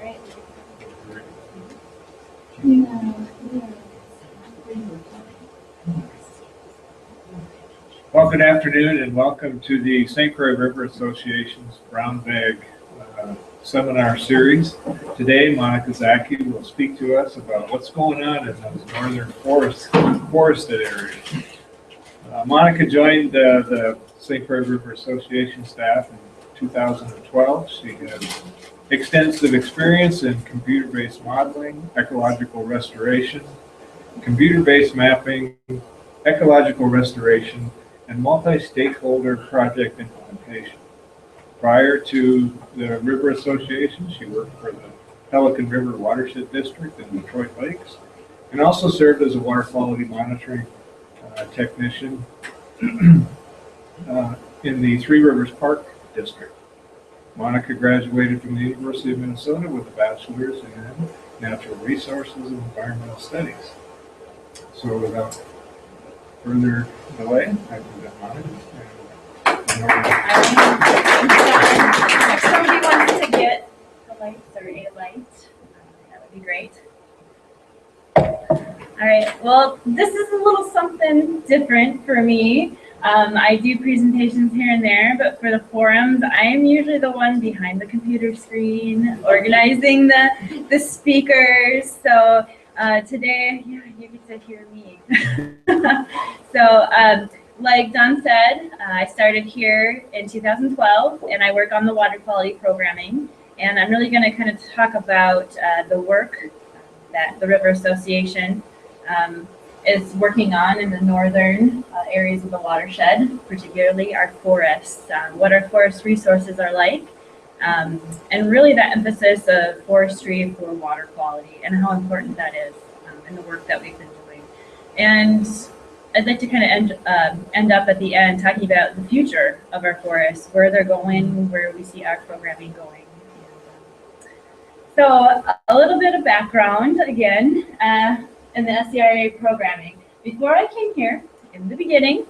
Right. Well, good afternoon and welcome to the St. Croix River Association's Brown Bag Seminar Series. Today, Monica Zachay will speak to us about what's going on in those northern forested areas. Monica joined the St. Croix River Association staff in 2012. She has extensive experience in computer-based modeling, ecological restoration, computer-based mapping, ecological restoration, and multi-stakeholder project implementation. Prior to the River Association, she worked for the Pelican River Watershed District in Detroit Lakes, and also served as a water quality monitoring technician in the Three Rivers Park District. Monica graduated from the University of Minnesota with a bachelor's in natural resources and environmental studies. So without further delay, I present Monica. If somebody wants to get the lights or a light, that would be great. All right, well, this is a little something different for me. I do presentations here and there, but for the forums, I am usually the one behind the computer screen, organizing the speakers. So today, yeah, you get to hear me. So like Don said, I started here in 2012, and I work on the water quality programming. And I'm really going to kind of talk about the work that the River Association is working on in the northern areas of the watershed, particularly our forests, what our forest resources are like, and really that emphasis of forestry for water quality and how important that is in the work that we've been doing. And I'd like to kind of end up at the end talking about the future of our forests, where they're going, where we see our programming going. So a little bit of background again in the SCRA programming. Before I came here, in the beginning,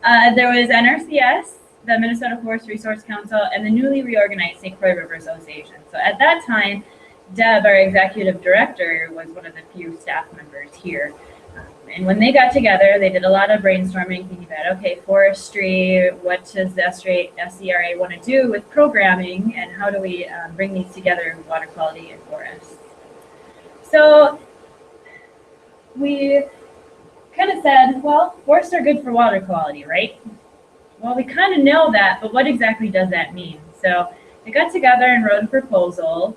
there was NRCS, the Minnesota Forest Resource Council, and the newly reorganized St. Croix River Association. So at that time, Deb, our executive director, was one of the few staff members here. And when they got together, they did a lot of brainstorming, thinking about, okay, forestry, what does the SCRA want to do with programming, and how do we bring these together, water quality and forests? So we kind of said, well, forests are good for water quality, right? Well, we kind of know that, but what exactly does that mean? So they got together and wrote a proposal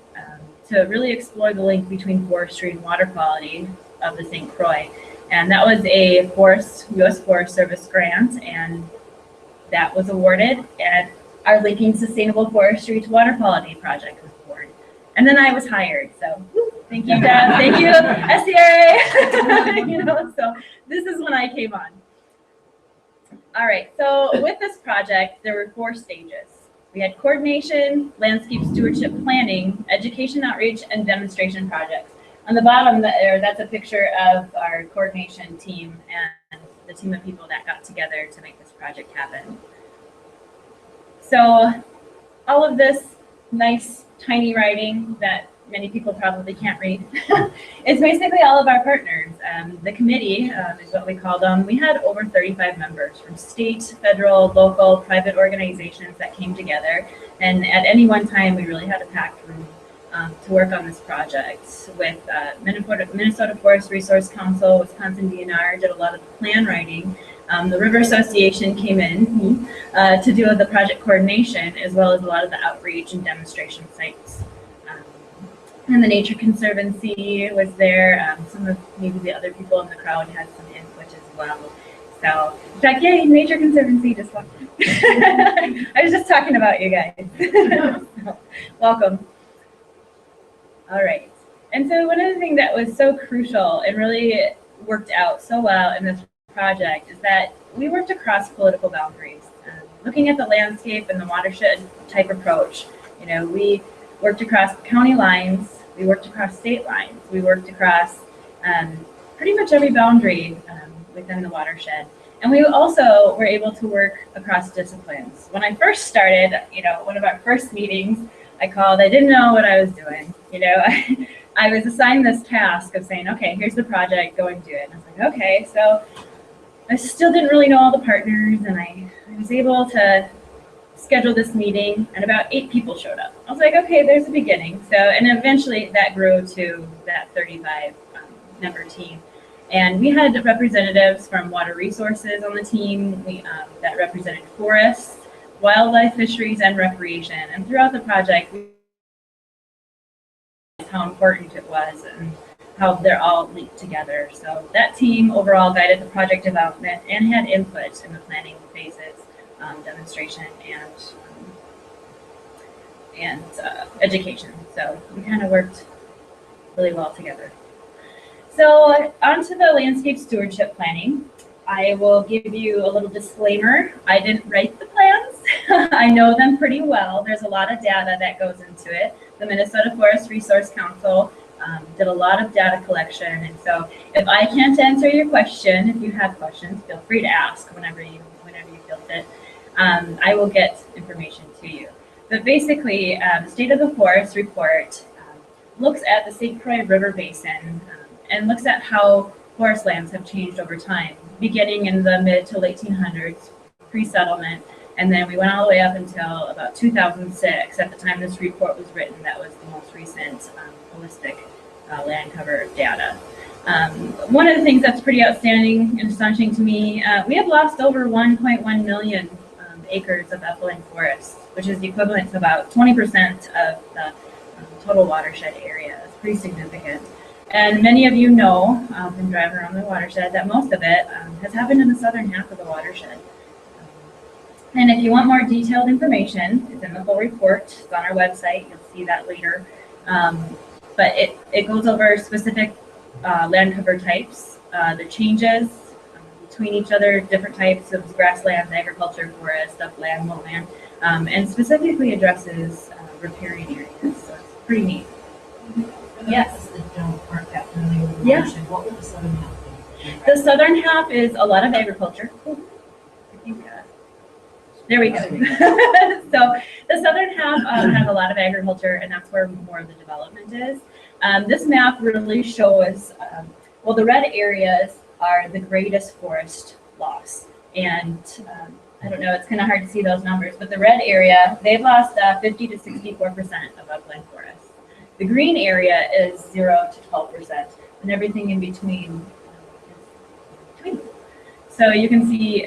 to really explore the link between forestry and water quality of the St. Croix. And that was a U.S. Forest Service grant, and that was awarded, and our Linking Sustainable Forestry to Water Quality project was born. And then I was hired, so thank you, Deb. Thank you, SCRA. So this is when I came on. All right, so with this project, there were 4 stages. We had coordination, landscape stewardship planning, education outreach, and demonstration projects. On the bottom there, that's a picture of our coordination team and the team of people that got together to make this project happen. So all of this nice, tiny writing that many people probably can't read is basically all of our partners. The committee is what we call them. We had over 35 members from state, federal, local, private organizations that came together. And at any one time, we really had a packed room to work on this project with Minnesota Forest Resource Council, Wisconsin DNR did a lot of the plan writing. The River Association came in to do the project coordination, as well as a lot of the outreach and demonstration sites. And the Nature Conservancy was there. Some of maybe the other people in the crowd had some input as well. So, in fact, yay, Nature Conservancy just walked in. I was just talking about you guys. So, welcome. All right. And so one of the things that was so crucial and really worked out so well in this project is that we worked across political boundaries, looking at the landscape and the watershed type approach. We worked across county lines, we worked across state lines, we worked across pretty much every boundary within the watershed. And we also were able to work across disciplines. When I first started, one of our first meetings, I didn't know what I was doing. You know, I was assigned this task of saying, okay, here's the project, go and do it. And I was like, okay, so I still didn't really know all the partners, and I was able to schedule this meeting, and about 8 people showed up. I was like, okay, there's a beginning. So, and eventually that grew to that 35 member team. And we had representatives from water resources on the team that represented forests, wildlife, fisheries, and recreation. And throughout the project, how important it was and how they're all linked together. So that team overall guided the project development and had input in the planning phases, demonstration, and education. So we kind of worked really well together. So onto the landscape stewardship planning. I will give you a little disclaimer. I didn't write the plans. I know them pretty well. There's a lot of data that goes into it. The Minnesota Forest Resource Council did a lot of data collection. And so if I can't answer your question, if you have questions, feel free to ask whenever you feel fit. I will get information to you. But basically, the State of the Forest report looks at the St. Croix River Basin and looks at how forest lands have changed over time, beginning in the mid to late 1800s, pre-settlement, and then we went all the way up until about 2006. At the time this report was written, that was the most recent holistic land cover data. One of the things that's pretty outstanding and astonishing to me, we have lost over 1.1 million acres of upland forest, which is the equivalent to about 20% of the total watershed area. It's pretty significant. And many of you know from driving around the watershed that most of it has happened in the southern half of the watershed. And if you want more detailed information, it's in the whole report. It's on our website. You'll see that later. But it goes over specific land cover types, the changes between each other, different types of grasslands, agriculture, forest, upland, lowland, and specifically addresses riparian areas. So it's pretty neat. Yes. Yeah. What would the southern half be? The southern half is a lot of agriculture. I think, there we go. So the southern half has a lot of agriculture, and that's where more of the development is. This map really shows, well, the red areas are the greatest forest loss. And I don't know, it's kind of hard to see those numbers, but the red area, they've lost 50 to 64% of upland forests. The green area is 0 to 12%, and everything in between is between. So you can see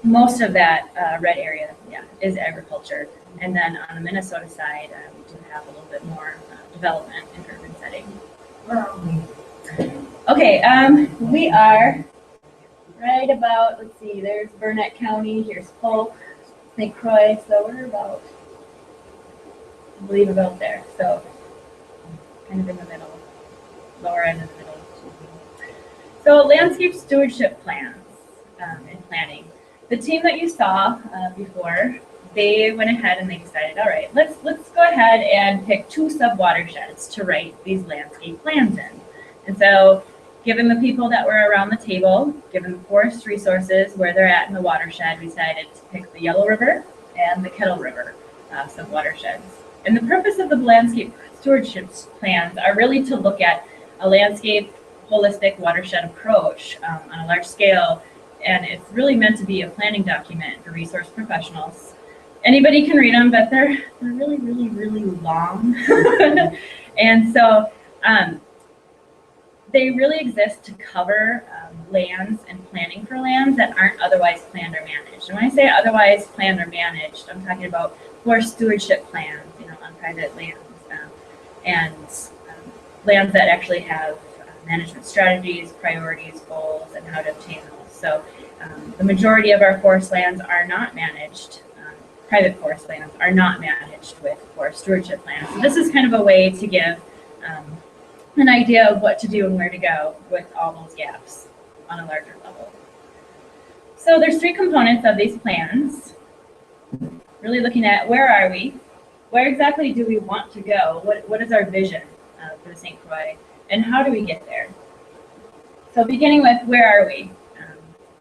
most of that red area, is agriculture. And then on the Minnesota side, we do have a little bit more development in urban setting. Where are we? Okay, we are right about, let's see, there's Burnett County, here's Polk, St. Croix, so we're about, I believe about there. So kind of in the middle, lower end of the middle. So landscape stewardship plans and planning. The team that you saw before, they went ahead and they decided, all right, let's go ahead and pick 2 sub-watersheds to write these landscape plans in. And so given the people that were around the table, given the forest resources where they're at in the watershed, we decided to pick the Yellow River and the Kettle River sub-watersheds. And the purpose of the landscape stewardship plans are really to look at a landscape holistic watershed approach on a large scale. And it's really meant to be a planning document for resource professionals. Anybody can read them, but they're really, really, really long. And so they really exist to cover lands and planning for lands that aren't otherwise planned or managed. And when I say otherwise planned or managed, I'm talking about forest stewardship plans, on private lands, and lands that actually have management strategies, priorities, goals, and how to obtain those. So the majority of our forest lands are not managed. Private forest lands are not managed with forest stewardship plans. So this is kind of a way to give an idea of what to do and where to go with all those gaps on a larger level. So there's 3 components of these plans. Really looking at where are we? Where exactly do we want to go? What is our vision for the St. Croix? And how do we get there? So beginning with where are we?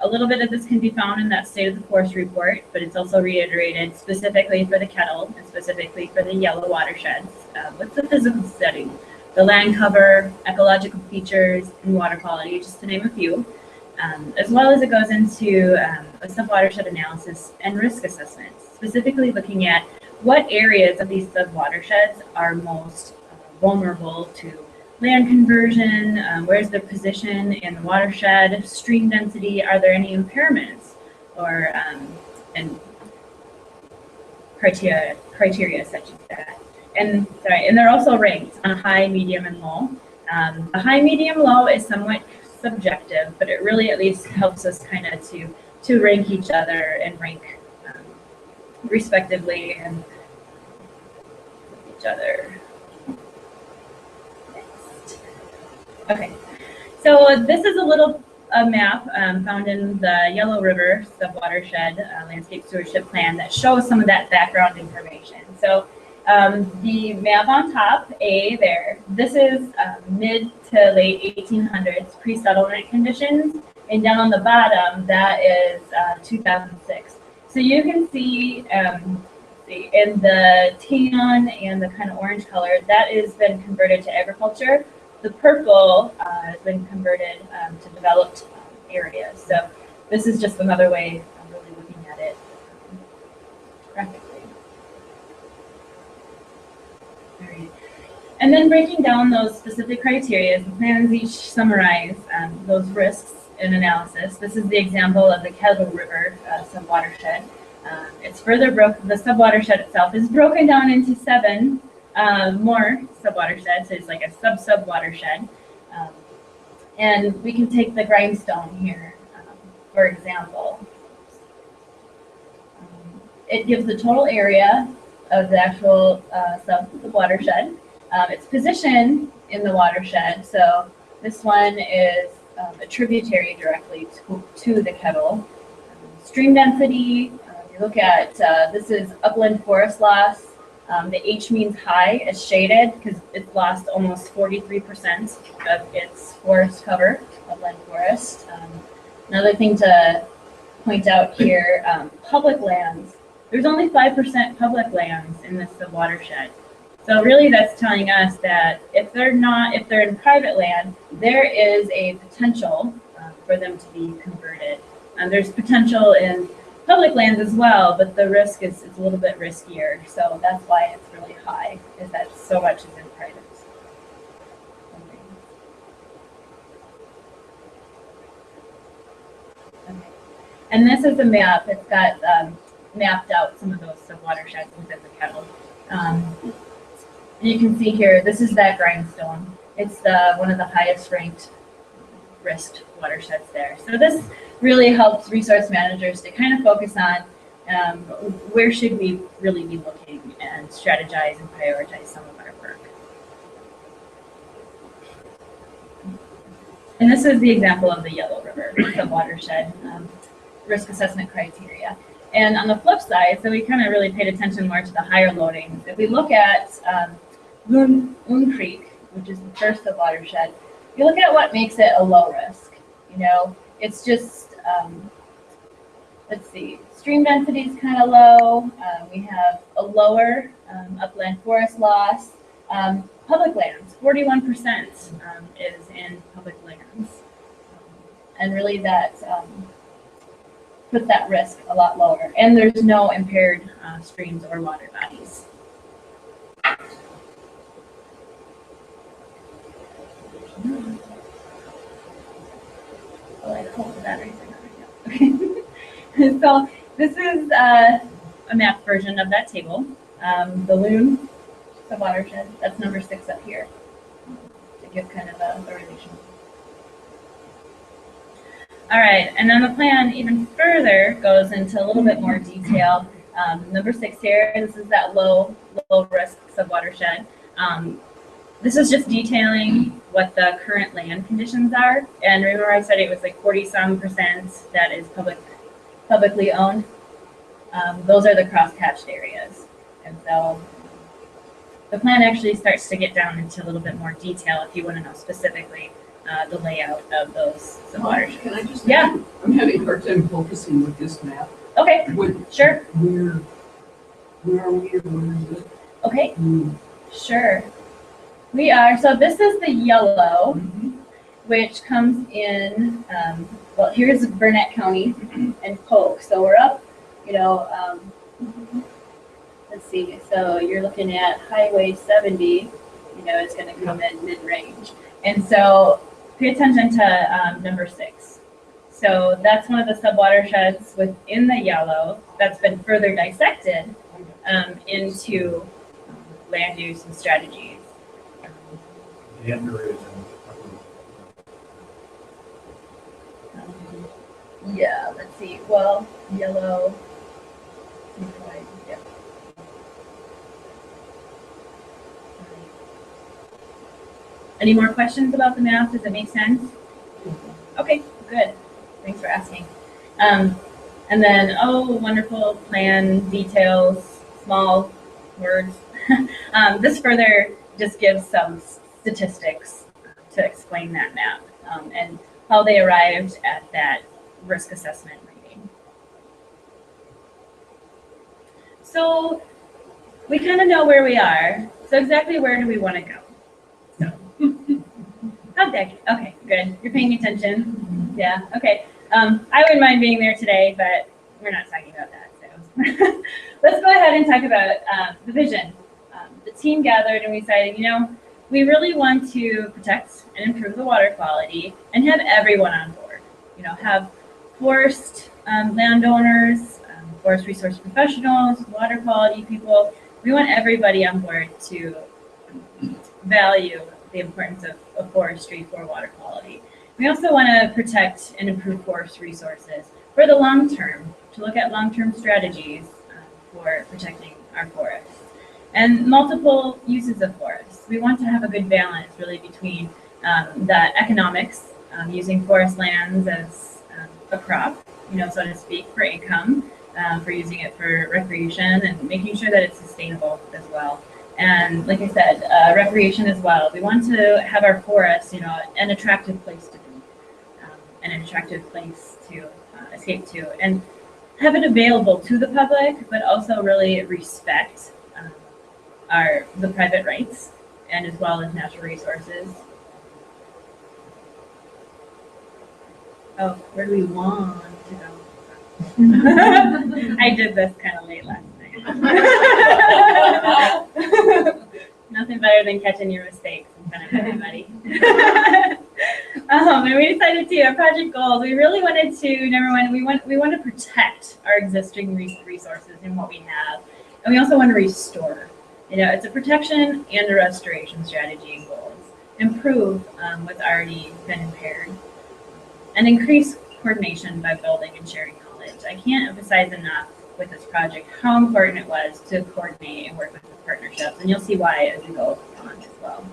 A little bit of this can be found in that State of the Forest report, but it's also reiterated specifically for the Kettle and specifically for the yellow watersheds. What's the physical study? The land cover, ecological features, and water quality, just to name a few. As well as it goes into a sub-watershed analysis and risk assessment, specifically looking at what areas of these sub-watersheds are most vulnerable to land conversion, where's their position in the watershed, stream density, are there any impairments, or and criteria such as that. And they're also ranked on high, medium, and low. The high, medium, low is somewhat subjective, but it really at least helps us kind of to rank each other and rank respectively and each other. Next. Okay, so this is a map found in the Yellow River Sub-Watershed Landscape Stewardship Plan that shows some of that background information. So the map on top, A there, this is mid to late 1800s pre-settlement conditions, and down on the bottom, that is 2006. So you can see in the tan and the kind of orange color, that has been converted to agriculture. The purple has been converted to developed areas. So this is just another way of really looking at it graphically. All right. And then breaking down those specific criteria, the plans each summarize those risks in analysis. This is the example of the Kettle River sub-watershed. It's further broken, the sub-watershed itself is broken down into 7 more sub-watersheds. So it's like a sub-watershed. And we can take the grindstone here, for example. It gives the total area of the actual sub-watershed. Its position in the watershed. So this one is a tributary directly to the Kettle. Stream density, if you look at, this is upland forest loss. The H means high, it's shaded because it's lost almost 43% of its forest cover, upland forest. Another thing to point out here, public lands. There's only 5% public lands in this watershed. So really that's telling us that if they're in private land, there is a potential for them to be converted. There's potential in public lands as well, but the risk is a little bit riskier. So that's why it's really high, is that so much is in private. Okay. And this is a map. It's got mapped out some of those sub-watersheds within the Kettle. You can see here, this is that grindstone. It's one of the highest ranked risked watersheds there. So this really helps resource managers to kind of focus on where should we really be looking and strategize and prioritize some of our work. And this is the example of the Yellow River sub-watershed risk assessment criteria. And on the flip side, so we kind of really paid attention more to the higher loadings. If we look at Loon Creek, which is the first sub-watershed, if you look at what makes it a low risk, you know, it's just, let's see, stream density is kind of low. We have a lower upland forest loss. Public lands, 41% is in public lands. And really that put that risk a lot lower. And there's no impaired streams or water bodies. Oh, I hope the battery's in. Okay. So this is a map version of that table. The Loon sub-watershed, that's number 6 up here, to give kind of a relation. All right, and then the plan even further goes into a little bit more detail. Number 6 here, this is that low risk sub-watershed. This is just detailing what the current land conditions are. And remember I said it was like 40-some% that is publicly owned. Those are the cross-hatched areas. And so the plan actually starts to get down into a little bit more detail if you want to know specifically the layout of those watersheds. Can I just? Yeah. I'm having a hard time focusing with this map. Okay, sure. Where are we? Where is it? Okay, sure. We are, so this is the yellow, which comes in, well, here's Burnett County and Polk. So we're up, you know, let's see, so you're looking at Highway 70, you know, it's going to come in mid-range. And so pay attention to number 6. So that's one of the sub-watersheds within the yellow that's been further dissected into land use and strategies. The ender is Yeah, let's see. Well, yellow. Yeah. Any more questions about the map? Does it make sense? Okay, good. Thanks for asking. And then, oh, wonderful plan details, small words. This further just gives some statistics to explain that map and how they arrived at that risk assessment rating. So we kind of know where we are. So exactly where do we want to go? So, okay, good. You're paying attention. Yeah, okay. I wouldn't mind being there today, but we're not talking about that. So let's go ahead and talk about the vision. The team gathered and we decided, you know, we really want to protect and improve the water quality and have everyone on board. You know, have forest landowners, forest resource professionals, water quality people. We want everybody on board to value the importance of forestry for water quality. We also want to protect and improve forest resources for the long term, to look at long-term strategies for protecting our forests. And multiple uses of forests. We want to have a good balance really between the economics, using forest lands as a crop, you know, so to speak, for income, for using it for recreation and making sure that it's sustainable as well. And like I said, recreation as well. We want to have our forests, you know, an attractive place to be, an attractive place to escape to, and have it available to the public, but also really respect the private rights and as well as natural resources. Oh, where do we want to go? I did this kind of late last night. Nothing better than catching your mistakes in front of everybody. And we decided to, our project goals, we really wanted to, number one, we want to protect our existing resources and what we have. And we also want to restore. You know, it's a protection and a restoration strategy and goals. Improve what's already been impaired. And increase coordination by building and sharing knowledge. I can't emphasize enough with this project how important it was to coordinate and work with the partnerships. And you'll see why as we go on as well.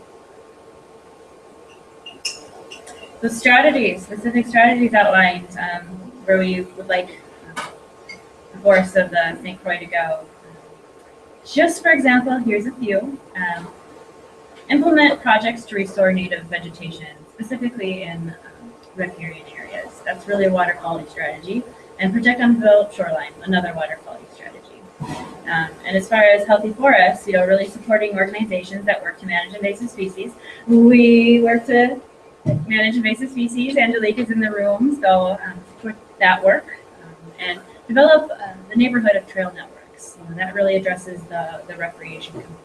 The strategies, specific strategies outlined where we would like the forests of the St. Croix to go. Just for example, here's a few. Implement projects to restore native vegetation, specifically in riparian areas. That's really a water quality strategy. And protect undeveloped shoreline, another water quality strategy. And as far as healthy forests, you know, really supporting organizations that work to manage invasive species. We work to manage invasive species. Angelique is in the room, so support that work. And develop the neighborhood of trail networks. You know, that really addresses the recreation component.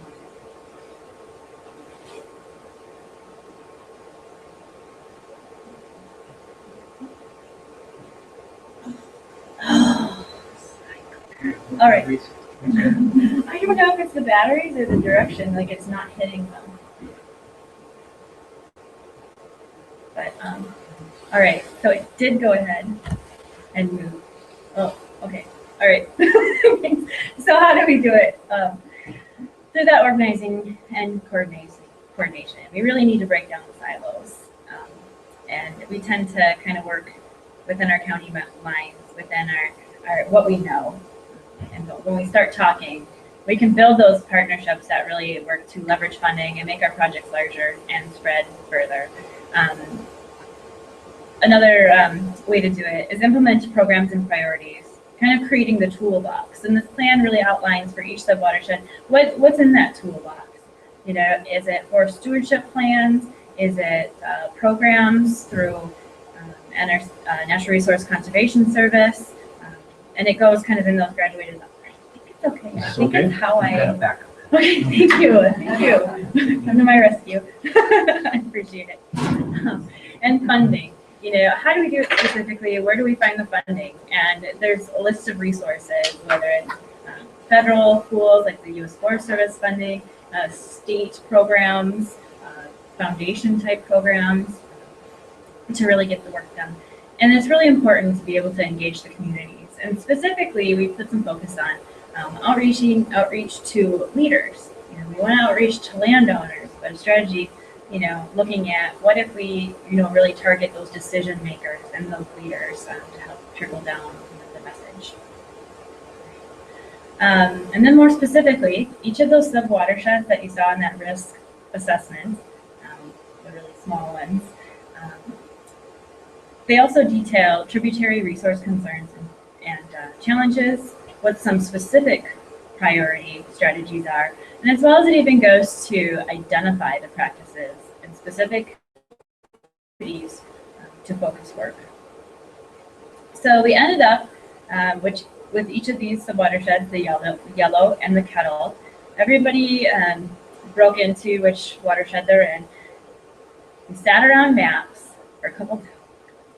All right. I don't know if it's the batteries or the direction, like it's not hitting them. But, all right, so it did go ahead and move. Oh, okay, all right. So how do we do it? Through that organizing and coordination. We really need to break down the silos. And we tend to kind of work within our county lines, within our what we know. And when we start talking, we can build those partnerships that really work to leverage funding and make our projects larger and spread further. another way to do it is implement programs and priorities, kind of creating the toolbox. And this plan really outlines for each sub-watershed what's in that toolbox. You know, is it forest stewardship plans? Is it programs through Natural Resource Conservation Service? And it goes kind of in those graduated levels. I think it's okay. I think okay. it's how I... Back. Okay, thank you. Thank you. Come to my rescue. I appreciate it. And funding. You know, how do we do it specifically? Where do we find the funding? And there's a list of resources, whether it's federal pools like the U.S. Forest Service funding, state programs, foundation type programs, to really get the work done. And it's really important to be able to engage the communities. And specifically, we put some focus on outreach to leaders. You know, we want to outreach to landowners, but a strategy, you know, looking at what if we, you know, really target those decision makers and those leaders to help trickle down the message. And then more specifically, each of those sub-watersheds that you saw in that risk assessment, the really small ones, they also detail tributary resource concerns and challenges, what some specific priority strategies are, and as well as it even goes to identify the practices and specific activities to focus work. So we ended up, with each of these sub-watersheds, the yellow and the kettle, everybody broke into which watershed they're in. We sat around maps for a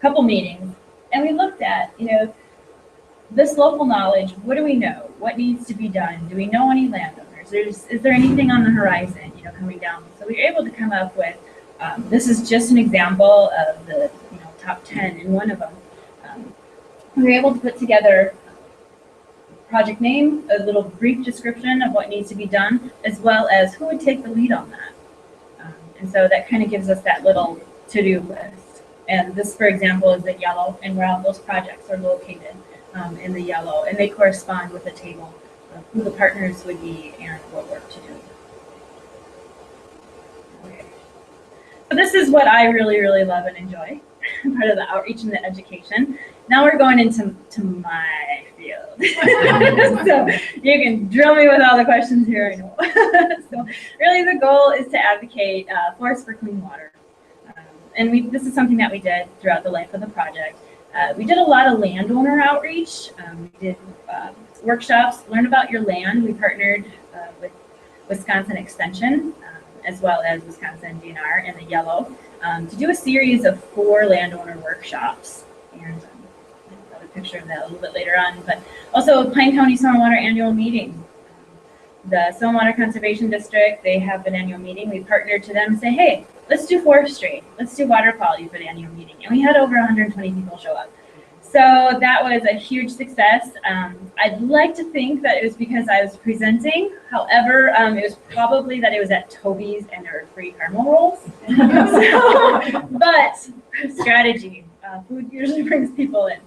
couple meetings, and we looked at, you know, this local knowledge. What do we know? What needs to be done? Do we know any landowners? Is there anything on the horizon, you know, coming down? So we were able to come up with, this is just an example of the, you know, top 10 in one of them. We were able to put together project name, a little brief description of what needs to be done, as well as who would take the lead on that. And so that kind of gives us that little to-do list. And this, for example, is the yellow, and where all those projects are located in the yellow, and they correspond with a table of who the partners would be and what work to do. Okay. So this is what I really, really love and enjoy, part of the outreach and the education. Now we're going into my field. So you can drill me with all the questions here, I know. So really the goal is to advocate forests for clean water. And this is something that we did throughout the life of the project. We did a lot of landowner outreach. We did workshops, learn about your land. We partnered with Wisconsin Extension, as well as Wisconsin DNR in the yellow, to do a series of 4 landowner workshops. And I'll have a picture of that a little bit later on. But also Pine County Stormwater Annual Meeting. The Stormwater Conservation District, they have an annual meeting. We partnered to them and say, hey, let's do forestry. Let's do water quality for the annual meeting. And we had over 120 people show up. So that was a huge success. I'd like to think that it was because I was presenting. However, it was probably that it was at Toby's and there were free caramel rolls. But strategy, food usually brings people in.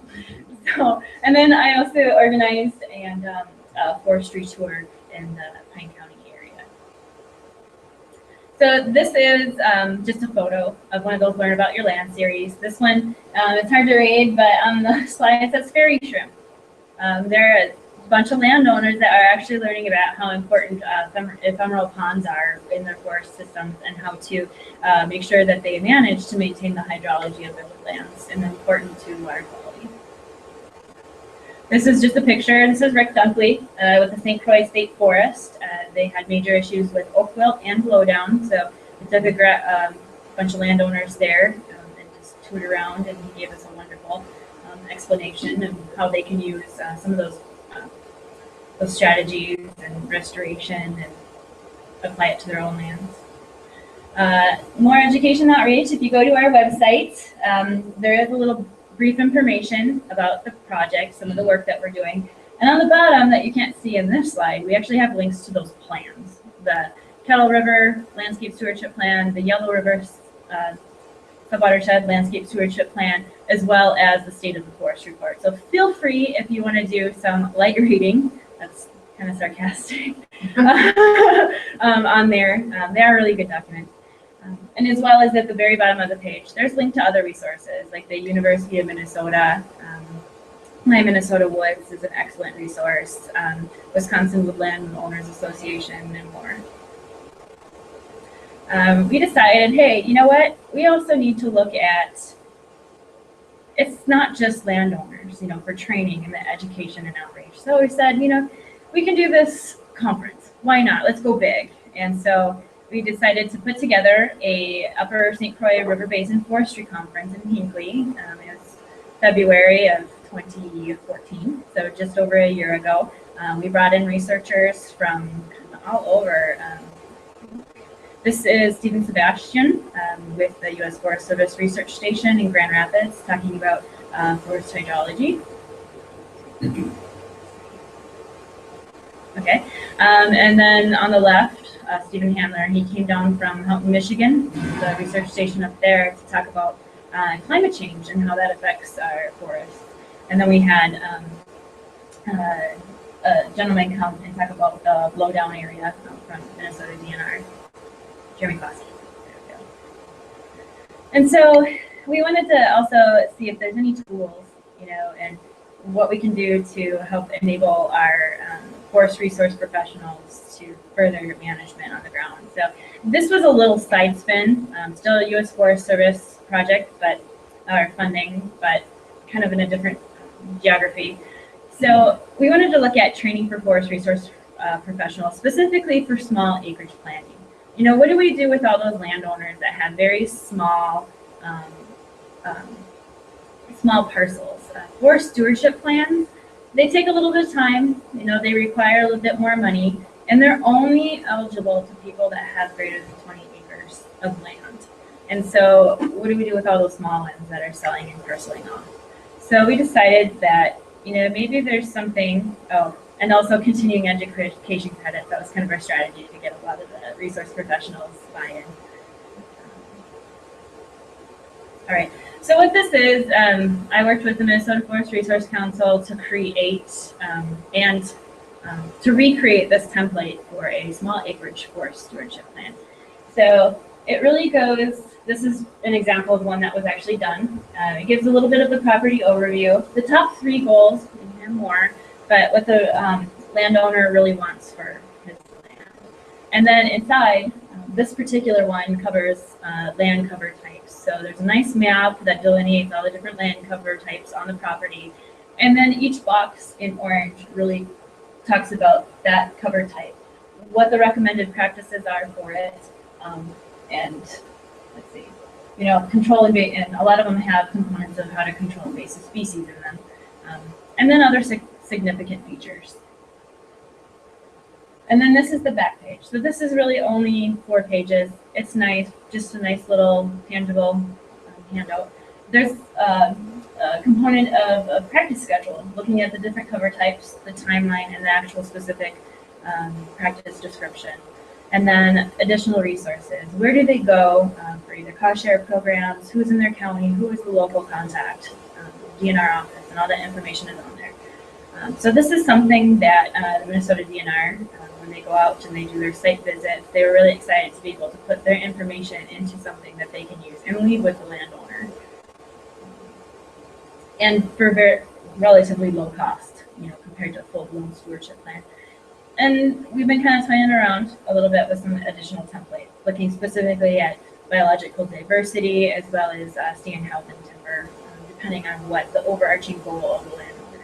So, and then I also organized a forestry tour in the Pine County area. So this is just a photo of one of those Learn About Your Land series. This one, it's hard to read, but on the slide it says fairy shrimp. There are a bunch of landowners that are actually learning about how important ephemeral ponds are in their forest systems and how to make sure that they manage to maintain the hydrology of their woodlands and important to water quality. This is just a picture. This is Rick Dunkley with the St. Croix State Forest. They had major issues with oak wilt and blowdown, so we took a bunch of landowners there and just toured around, and he gave us a wonderful explanation of how they can use some of those strategies and restoration and apply it to their own lands. More education outreach. If you go to our website, there is a little brief information about the project, some of the work that we're doing. And on the bottom that you can't see in this slide, we actually have links to those plans. The Kettle River Landscape Stewardship Plan, the Yellow River Sub-Watershed Landscape Stewardship Plan, as well as the State of the Forest Report. So feel free if you want to do some light reading, that's kind of sarcastic, on there. They are a really good document. And as well as at the very bottom of the page, there's linked to other resources like the University of Minnesota. My Minnesota Woods is an excellent resource, Wisconsin Woodland Owners Association, and more. We decided, hey, you know what? We also need to look at, it's not just landowners, you know, for training and the education and outreach. So we said, you know, we can do this conference. Why not? Let's go big. And so we decided to put together a Upper St. Croix River Basin Forestry Conference in Hinckley. It was February of 2014, so just over a year ago. We brought in researchers from all over. This is Stephen Sebastian with the U.S. Forest Service Research Station in Grand Rapids, talking about forest hydrology. Okay, and then on the left, Stephen Handler, he came down from Houghton, Michigan, the research station up there, to talk about climate change and how that affects our forests. And then we had a gentleman come and talk about the blowdown area from Minnesota DNR, Jeremy Fossey. And so we wanted to also see if there's any tools, you know, and what we can do to help enable our forest resource professionals to further management on the ground. So this was a little side spin, still a U.S. Forest Service project, but our funding, but kind of in a different geography. So we wanted to look at training for forest resource professionals, specifically for small acreage planting. You know, what do we do with all those landowners that have very small, small parcels? Forest stewardship plans, they take a little bit of time, you know, they require a little bit more money, and they're only eligible to people that have greater than 20 acres of land. And so what do we do with all those small ones that are selling and parceling off? So we decided that, you know, maybe there's something, and also continuing education credits. That was kind of our strategy to get a lot of the resource professionals buy-in. All right, so what this is, I worked with the Minnesota Forest Resource Council to create and to recreate this template for a small acreage forest stewardship plan. So it really goes, this is an example of one that was actually done. It gives a little bit of the property overview, the top 3 goals, and more, but what the landowner really wants for his land. And then inside, this particular one covers land cover types. So there's a nice map that delineates all the different land cover types on the property. And then each box in orange really talks about that cover type, what the recommended practices are for it, and let's see, you know, control and a lot of them have components of how to control invasive species in them, and then other significant features. And then this is the back page. So this is really only 4 pages. It's nice, just a nice little tangible handout. There's a component of a practice schedule, looking at the different cover types, the timeline, and the actual specific practice description. And then additional resources. Where do they go for either cost share programs, who's in their county, who is the local contact, DNR office, and all that information is on there. So this is something that the Minnesota DNR, when they go out and they do their site visits, they were really excited to be able to put their information into something that they can use and leave with the landowner. And for very relatively low cost, you know, compared to a full-blown stewardship plan. And we've been kind of playing around a little bit with some additional templates, looking specifically at biological diversity as well as stand health and timber, depending on what the overarching goal of the landowner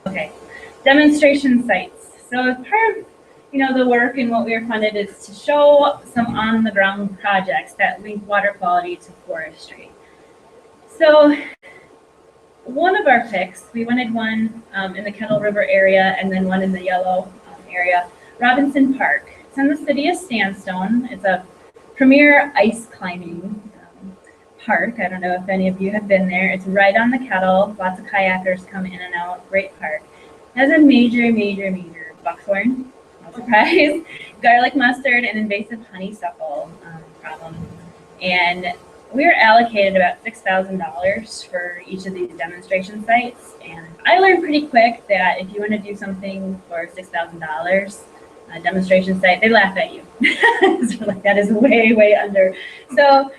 is. Okay, demonstration sites. So as part of, you know, the work and what we are funded is to show some on-the-ground projects that link water quality to forestry. So one of our picks, we wanted one in the Kettle River area and then one in the Yellow area, Robinson Park. It's in the city of Sandstone. It's a premier ice climbing park. I don't know if any of you have been there. It's right on the Kettle. Lots of kayakers come in and out. Great park. It has a major buckthorn, no surprise, garlic mustard, and invasive honeysuckle problem. And we were allocated about $6,000 for each of these demonstration sites. And I learned pretty quick that if you want to do something for $6,000, demonstration site, they laugh at you. So like, that is way, way under. So,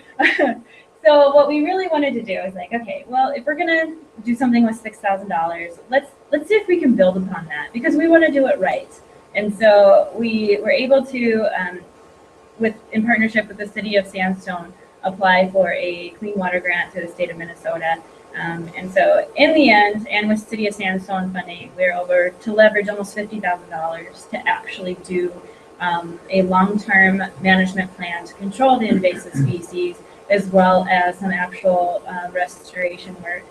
so what we really wanted to do is like, okay, well, if we're gonna do something with $6,000, let's see if we can build upon that, because we want to do it right. And so we were able to, in partnership with the city of Sandstone, apply for a clean water grant to the state of Minnesota. And so in the end, and with City of Sandstone funding, we're over to leverage almost $50,000 to actually do a long-term management plan to control the invasive species, as well as some actual restoration work.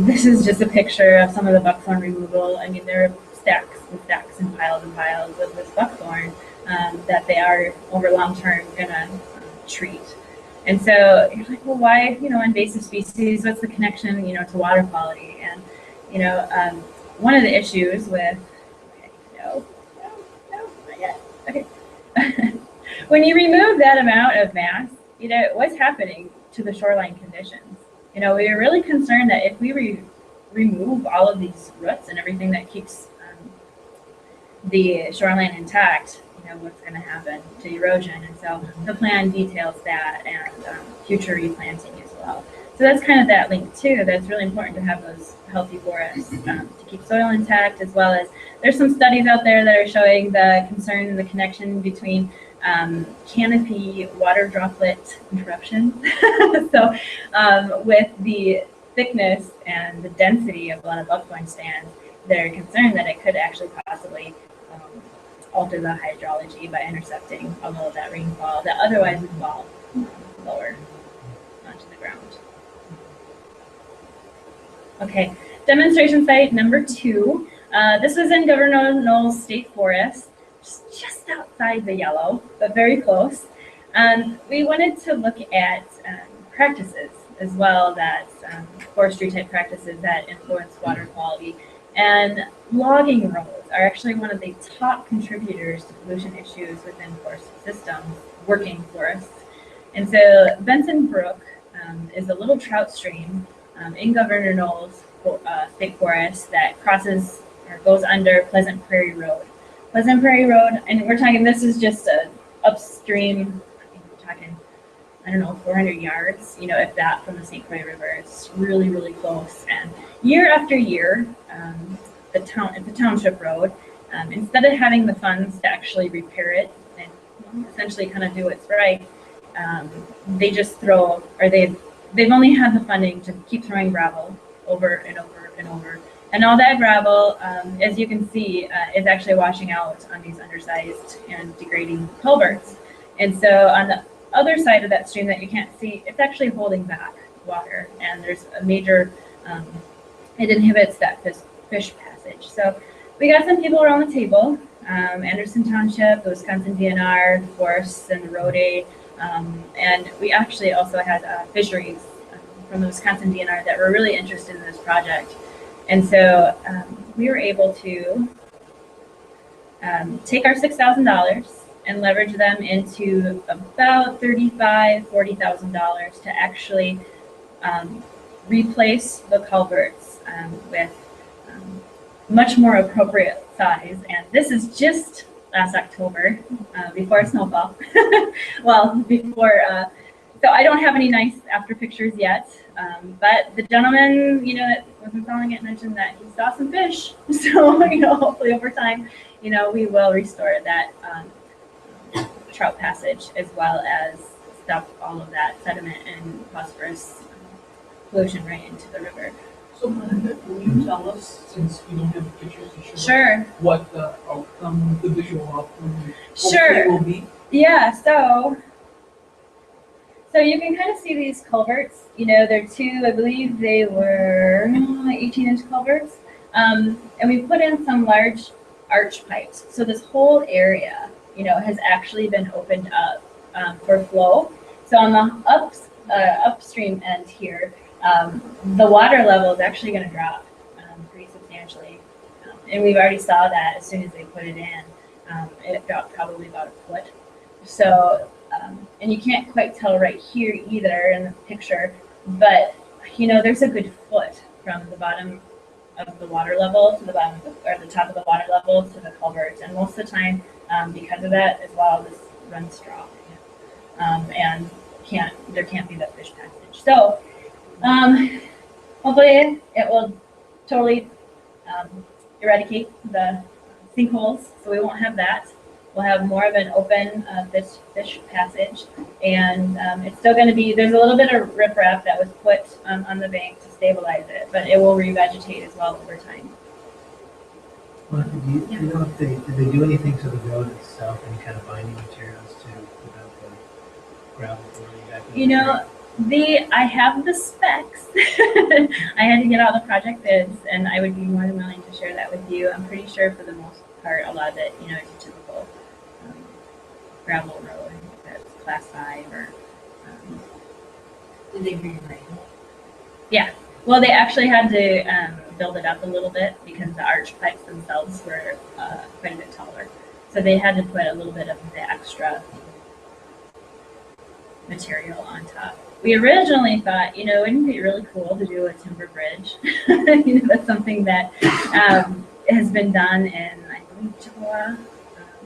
This is just a picture of some of the buckthorn removal. I mean, there are stacks and stacks and piles of this buckthorn that they are over long-term gonna treat. And so you're like, well, why, invasive species, what's the connection, to water quality? And, one of the issues with, no, not yet. Okay. When you remove that amount of mass, what's happening to the shoreline conditions? We were really concerned that if we remove all of these roots and everything that keeps the shoreline intact, what's going to happen to erosion. And so the plan details that, and future replanting as well. So that's kind of that link too. That's really important to have those healthy forests to keep soil intact, as well as there's some studies out there that are showing the concern and the connection between canopy water droplet interruption. So with the thickness and the density of a lot of buckthorn stands, they're concerned that it could actually possibly alter the hydrology by intercepting a little of that rainfall that otherwise would fall lower onto the ground. Okay, demonstration site number 2. This was in Governor Knowles State Forest, just outside the yellow, but very close. We wanted to look at practices as well, that forestry type practices that influence water quality. And logging roads are actually one of the top contributors to pollution issues within forest systems, working forests. And so Benson Brook is a little trout stream in Governor Knowles State Forest that crosses or goes under Pleasant Prairie Road. Pleasant Prairie Road, and we're talking, this is just a upstream, I think we're talking, 400 yards, if that, from the St. Croix River. It's really, really close. And year after year, the township road, instead of having the funds to actually repair it and essentially kind of do what's right, they just throw, or they've only had the funding to keep throwing gravel over and over and over. And all that gravel, as you can see, is actually washing out on these undersized and degrading culverts. And so on the other side of that stream that you can't see, it's actually holding back water, and there's a major, it inhibits that fish passage. So we got some people around the table, Anderson Township, the Wisconsin DNR, the forests and the road aid, and we actually also had fisheries from the Wisconsin DNR that were really interested in this project. And so we were able to take our $6,000 and leverage them into about $35,000, $40,000 to actually replace the culverts with much more appropriate size. And this is just last October, before snowfall. Well, before, so I don't have any nice after pictures yet, but the gentleman, that wasn't selling it mentioned that he saw some fish. So, hopefully over time, we will restore that trout passage, as well as stop all of that sediment and phosphorus pollution right into the river. So, Monica, can you tell us, since we don't have the pictures to show, Sure. what the outcome, the visual outcome Sure. will be? Yeah, so you can kind of see these culverts. They're two, I believe they were 18-inch culverts. And we put in some large arch pipes. So this whole area, has actually been opened up for flow. So on the upstream end here, the water level is actually going to drop pretty substantially. And we've already saw that as soon as they put it in. It dropped probably about a foot. So, and you can't quite tell right here either in the picture, but there's a good foot from the bottom of the water level to the bottom, or the top of the water level to the culvert. And most of the time, because of that as well. This runs strong, and there can't be that fish passage. So hopefully it will totally eradicate the sinkholes, so we won't have that. We'll have more of an open fish passage, and it's still going to be, there's a little bit of riprap that was put on the bank to stabilize it, but it will revegetate as well over time. Well, do you know if did they do anything to the road itself, any kind of binding materials to prevent the gravel flowing back into You know, I have the specs. I had to get all the project bids, and I would be more than willing to share that with you. I'm pretty sure for the most part, a lot of it, is a typical gravel road that's class 5 or. Did they rewrite it? Yeah. Well, they actually had to build it up a little bit because the arch pipes themselves were quite a bit taller. So they had to put a little bit of the extra material on top. We originally thought, wouldn't it be really cool to do a timber bridge? That's something that has been done in, I believe, Chippewa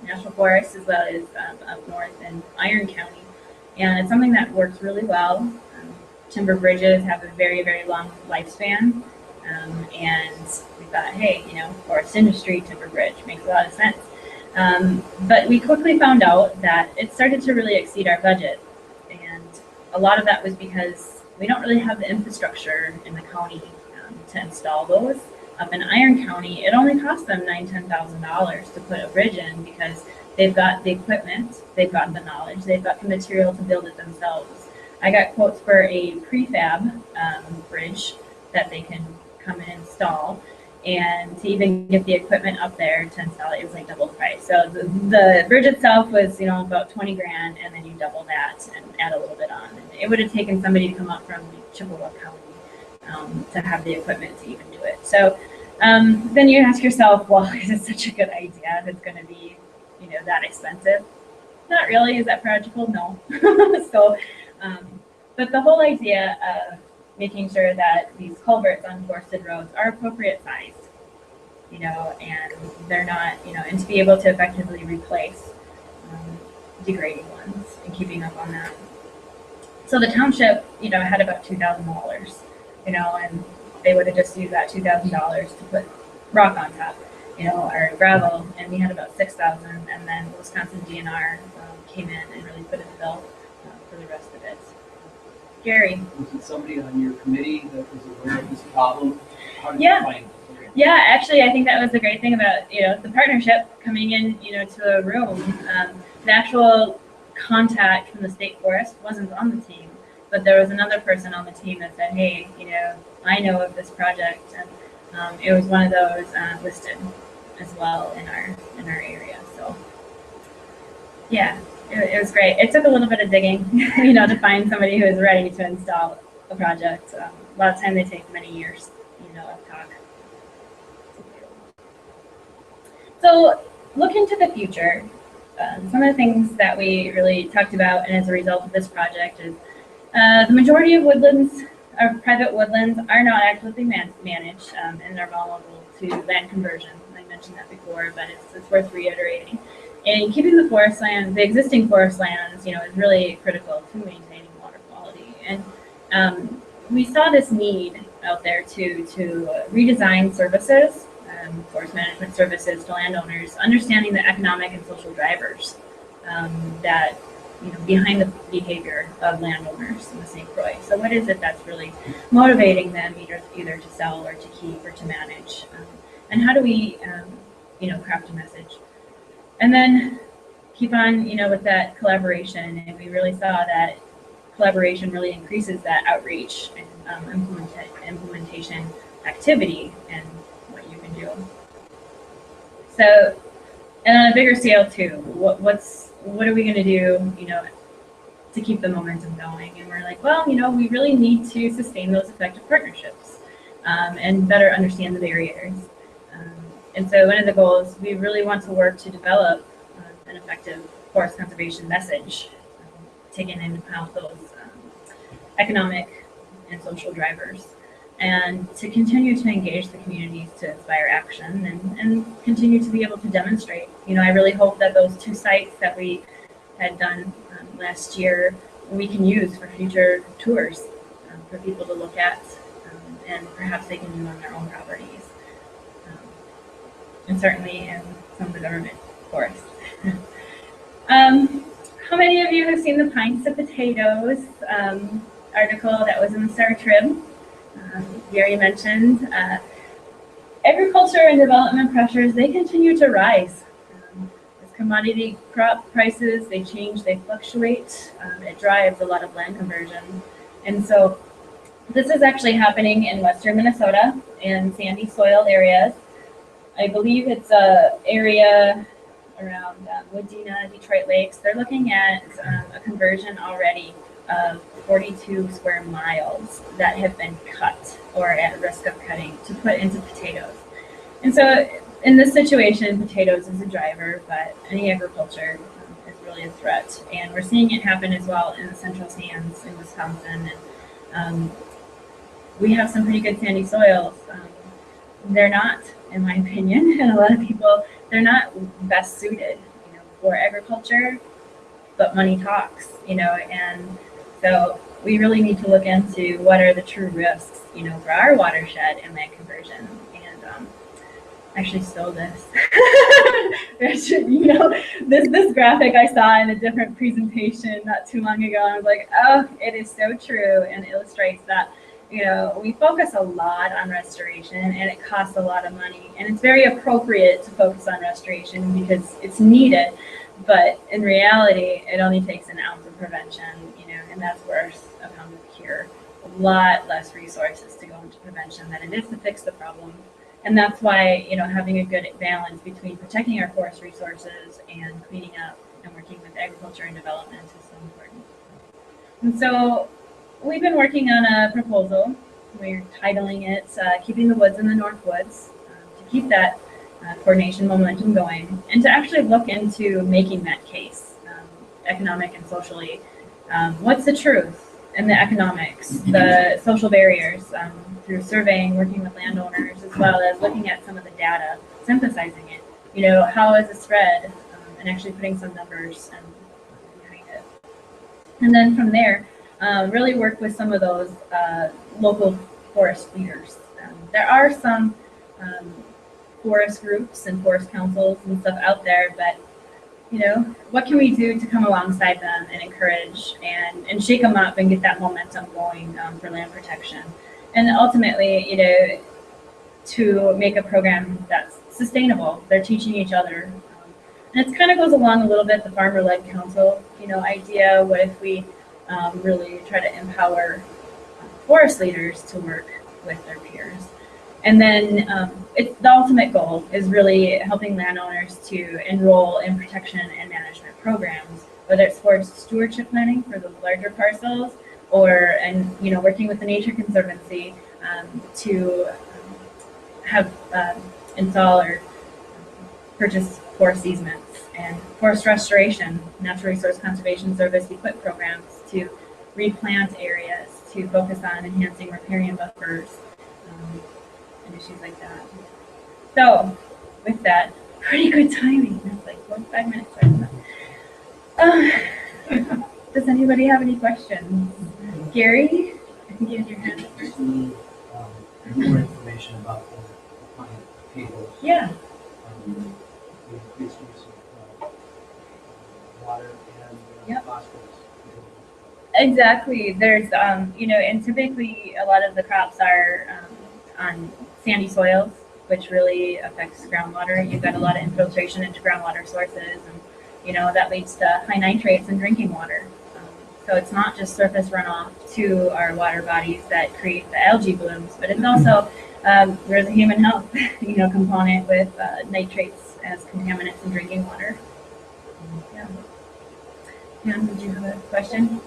National Forest, as well as up north in Iron County. And it's something that works really well. Timber bridges have a very, very long lifespan. And we thought, hey, forest industry, timber bridge makes a lot of sense. But we quickly found out that it started to really exceed our budget. And a lot of that was because we don't really have the infrastructure in the county to install those. Up in Iron County, it only cost them $9,000–$10,000 to put a bridge in because they've got the equipment, they've got the knowledge, they've got the material to build it themselves. I got quotes for a prefab bridge that they can come and install, and to even get the equipment up there to install it, it was like double the price. So the bridge itself was, about 20 grand, and then you double that and add a little bit on. And it would have taken somebody to come up from Chippewa County to have the equipment to even do it. So then you ask yourself, well, is it such a good idea if it's going to be, that expensive? Not really. Is that practical? No. So, but the whole idea of making sure that these culverts on forested roads are appropriate sized, and they're not, and to be able to effectively replace degrading ones and keeping up on that. So the township, had about $2,000, and they would have just used that $2,000 to put rock on top, or gravel, and we had about $6,000, and then the Wisconsin DNR came in and really put in the bill for the rest of it. Gary. Was it somebody on your committee that was aware of this problem? How did Yeah. you find it? Yeah, actually, I think that was the great thing about, the partnership coming in, to a room. The actual contact from the state forest wasn't on the team, but there was another person on the team that said, hey, I know of this project, and it was one of those listed as well in our area. So, yeah. It was great. It took a little bit of digging, to find somebody who was ready to install a project. A lot of time they take many years, of talk. So looking to the future, some of the things that we really talked about, and as a result of this project, is the majority of woodlands, or private woodlands, are not actively managed, and they're vulnerable to land conversion. I mentioned that before, but it's worth reiterating. And keeping the forest land, the existing forest lands, is really critical to maintaining water quality. And we saw this need out there to redesign services, forest management services to landowners, understanding the economic and social drivers that, behind the behavior of landowners in the St. Croix. So what is it that's really motivating them either to sell or to keep or to manage? And how do we, craft a message? And then keep on, with that collaboration. And we really saw that collaboration really increases that outreach and implementation activity and what you can do. So, and on a bigger scale too, what are we going to do, to keep the momentum going? And we're like, well, we really need to sustain those effective partnerships and better understand the barriers. And so one of the goals, we really want to work to develop an effective forest conservation message, taking into account those economic and social drivers. and to continue to engage the communities to inspire action and continue to be able to demonstrate. I really hope that those 2 sites that we had done last year, we can use for future tours for people to look at, and perhaps they can do on their own properties, and certainly in some of the government forests. How many of you have seen the Pints to Potatoes article that was in the Star Trib? Gary mentioned agriculture and development pressures, they continue to rise. As commodity crop prices, they change, they fluctuate. It drives a lot of land conversion. And so this is actually happening in western Minnesota in sandy soil areas. I believe it's an area around Wadena, Detroit Lakes. They're looking at a conversion already of 42 square miles that have been cut or at risk of cutting to put into potatoes. And so in this situation, potatoes is a driver, but any agriculture is really a threat. And we're seeing it happen as well in the central sands in Wisconsin. And we have some pretty good sandy soils. They're not, in my opinion, and a lot of people, they're not best suited, for agriculture, but money talks, and so we really need to look into what are the true risks, for our watershed and land conversion. And actually stole this. This graphic I saw in a different presentation not too long ago. I was like, oh, it is so true, and illustrates that we focus a lot on restoration, and it costs a lot of money, and it's very appropriate to focus on restoration because it's needed. But in reality, it only takes an ounce of prevention, and that's worth a pound of cure. A lot less resources to go into prevention than it is to fix the problem. And that's why, having a good balance between protecting our forest resources and cleaning up and working with agriculture and development is so important. And so we've been working on a proposal. We're titling it Keeping the Woods in the North Woods, to keep that coordination momentum going, and to actually look into making that case, economic and socially. What's the truth and the economics, the social barriers, through surveying, working with landowners, as well as looking at some of the data, synthesizing it. How is it spread, and actually putting some numbers behind it. And then from there, really work with some of those local forest leaders. There are some forest groups and forest councils and stuff out there, but what can we do to come alongside them and encourage and shake them up and get that momentum going for land protection, and ultimately to make a program that's sustainable. They're teaching each other, and it kind of goes along a little bit the farmer-led council idea. What if we really try to empower forest leaders to work with their peers? And then the ultimate goal is really helping landowners to enroll in protection and management programs, whether it's forest stewardship planning for the larger parcels, or working with the Nature Conservancy to have install or purchase forest easements, and forest restoration, Natural Resource Conservation Service equip programs to replant areas to focus on enhancing riparian buffers, and issues like that. So with that, pretty good timing. That's like 45 minutes. Does anybody have any questions? Gary, I think you had your hand up first. More information about the pine tables. Yeah. The increased use of water and phosphorus. Exactly. There's, and typically a lot of the crops are on sandy soils, which really affects groundwater. You've got a lot of infiltration into groundwater sources, and that leads to high nitrates in drinking water. So it's not just surface runoff to our water bodies that create the algae blooms, but it's also there's a human health component with nitrates as contaminants in drinking water. Yeah. Pam, did you have a question?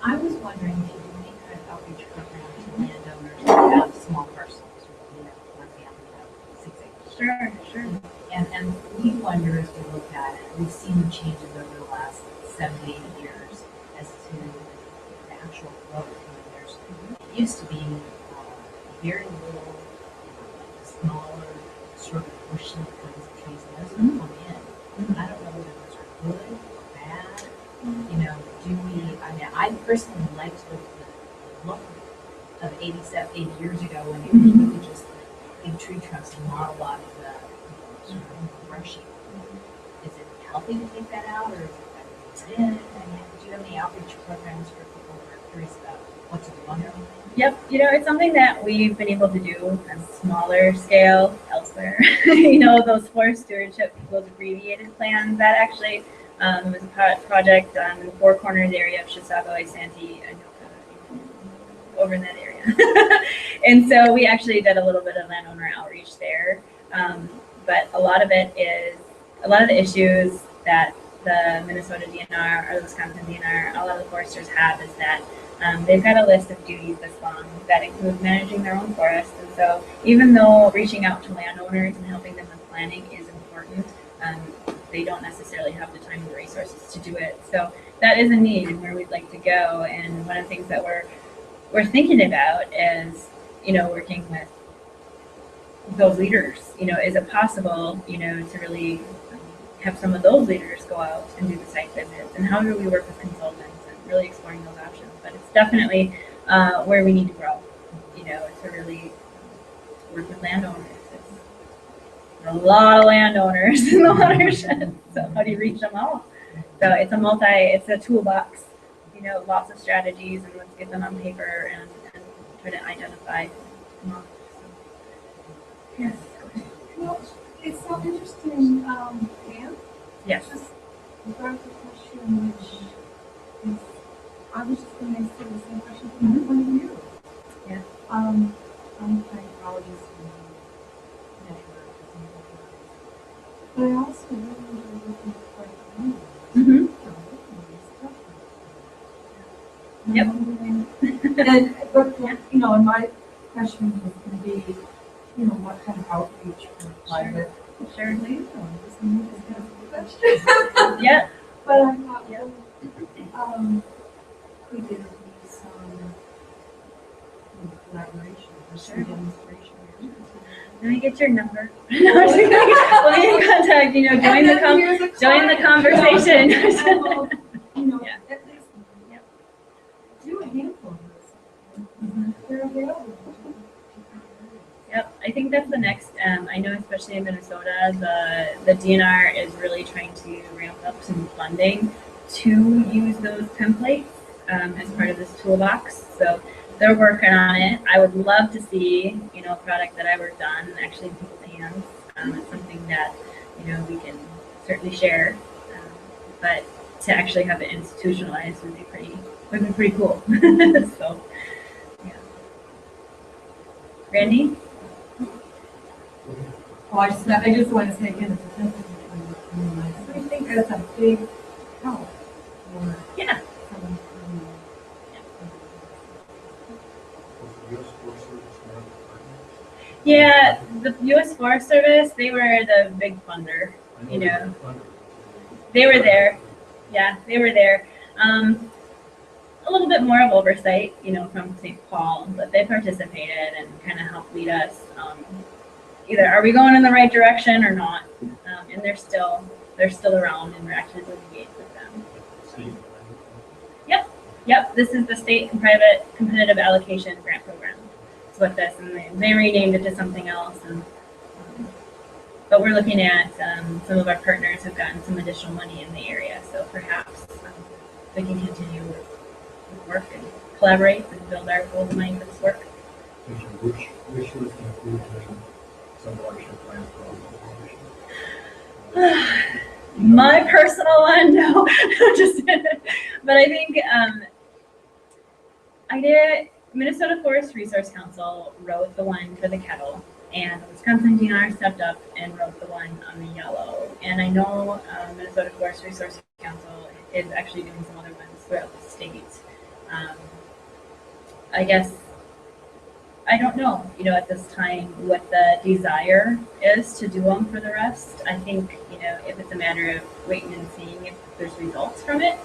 I was wondering if you do any kind of outreach program to landowners who have small parcels, one family have 6 acres. Sure. And we wonder, as we look at it, we've seen changes over the last 7 to 8 years as to the actual growth. It used to be very little, smaller, sort of bushy kinds of trees, and those will come in. I don't know whether those are good or bad. You know, do we, I mean, I personally liked the look of 80 years ago when it was really just big tree trunks and not a lot of the, sort of brushing. Is it healthy to take that out, or is it better to put in? I mean, do you have any outreach programs for people who are curious about what to do on their own? Yep, you know, it's something that we've been able to do on a smaller scale elsewhere. You know, those forest stewardship, those abbreviated plans, that actually was a project in the Four Corners area of Chisago, Isanti, and over in that area. And so we actually did a little bit of landowner outreach there. But a lot of it is, a lot of the issues that the Minnesota DNR or the Wisconsin DNR, a lot of the foresters have is that they've got a list of duties this long that include managing their own forest. And so even though reaching out to landowners and helping them with planning is important, they don't necessarily have the time and the resources to do it. So that is a need and where we'd like to go. And one of the things that we're thinking about is, you know, working with those leaders. You know, is it possible, you know, to really have some of those leaders go out and do the site visits, and how do we work with consultants and really exploring those options? But it's definitely where we need to grow, you know, to really work with landowners. It's a lot of landowners in the watershed, so how do you reach them all? So it's a toolbox, you know, lots of strategies, and let's get them on paper and try to identify them all. So, yes. Well, it's so interesting, Pam. Yes. Just brought up the question, which is, I was just going to ask the same question from my point of view. Yeah. I'm a psychologist and network, but I also really enjoy looking at quite Mm-hmm. Yep. And, but, you know, and my question was going to be, you know, what kind of outreach for private Sure. landowners? And you just asked the question. Yeah. But I thought, Yeah. could there be some collaboration or some demonstration? Let me get your number. We'll be in contact, you know, join the conversation. You know, Yeah. at least Yep. do a handful of this. Mhm. They're available. Yep, I think that's the next. I know, especially in Minnesota, the DNR is really trying to ramp up some funding to use those templates as part of this toolbox. So they're working on it. I would love to see, you know, a product that I worked on actually in people's hands. It's something that, you know, we can certainly share, but to actually have it institutionalized would be pretty cool. So, yeah. Randy? Oh, I just want to say again, it's a template. I think that's a big help for Yeah. someone who. Yeah, the U.S. Forest Service, they were the big funder, you know. They were there. Yeah, they were there. A little bit more of oversight, you know, from St. Paul, but they participated and kind of helped lead us. Either are we going in the right direction or not? And they're still around, and we're actively engaged with them. Yep. This is the state and private competitive allocation grant program. It's what this, and they renamed it to something else. And but we're looking at some of our partners have gotten some additional money in the area, so perhaps we can continue with work and collaborate and build our gold mine for this work. Which list includes some watershed plans for all? My personal one, no, just, but I think I did. Minnesota Forest Resource Council wrote the one for the kettle, and the Wisconsin DNR stepped up and wrote the one on the yellow. And I know Minnesota Forest Resource Council is actually doing some other ones throughout the state. I guess I don't know, you know, at this time what the desire is to do them for the rest. I think, you know, if it's a matter of waiting and seeing if there's results from it,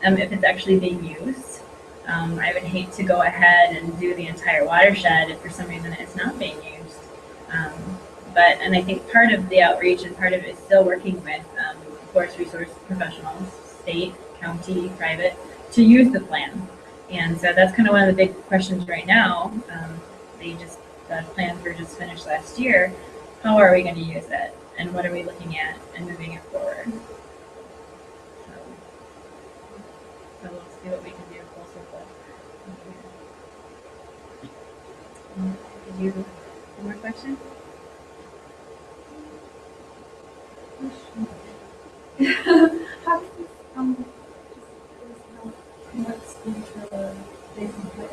if it's actually being used, I would hate to go ahead and do the entire watershed if for some reason it's not being used. And I think part of the outreach and part of it is still working with forest resource professionals, state, county, private, to use the plan. And so that's kind of one of the big questions right now. The plans were just finished last year. How are we going to use it? And what are we looking at and moving it forward? So we'll see what we can do full circle. Did you have more questions? How does this, what's the basin plan?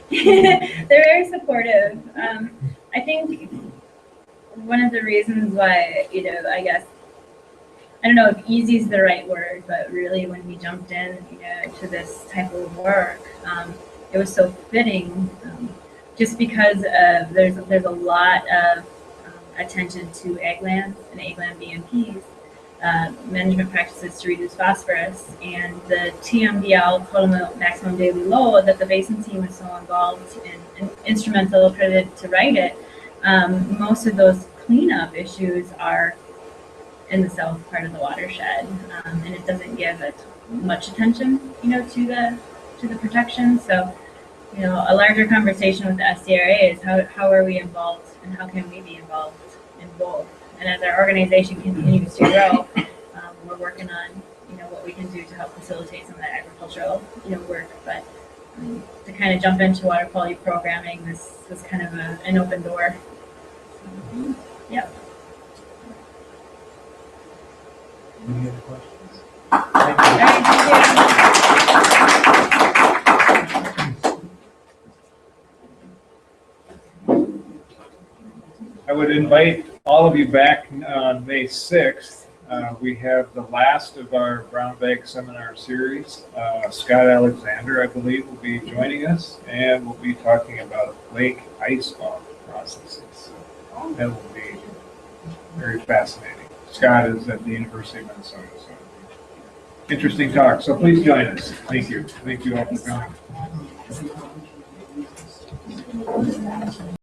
They're very supportive. I think one of the reasons why, I guess, I don't know if easy is the right word, but really when we jumped in, to this type of work, it was so fitting, just because there's a lot of attention to ag lands and ag land BMPs. Management practices to reduce phosphorus, and the TMDL, total maximum daily load, that the basin team was so involved and instrumental to write it. Most of those cleanup issues are in the south part of the watershed, and it doesn't give much attention, to the protection. So, a larger conversation with the SCRA is how are we involved and how can we be involved in both. And as our organization continues to grow, we're working on, what we can do to help facilitate some of the agricultural, work. But to kind of jump into water quality programming, this was kind of an open door. So, yeah. Any other questions? All right, thank you. I would invite all of you back on May 6th. We have the last of our brown bag seminar series. Scott Alexander, I believe, will be joining us, and we'll be talking about lake ice fall processes. So that will be very fascinating. Scott is at the University of Minnesota, so interesting talk. So please join us. Thank you. Thank you all for coming.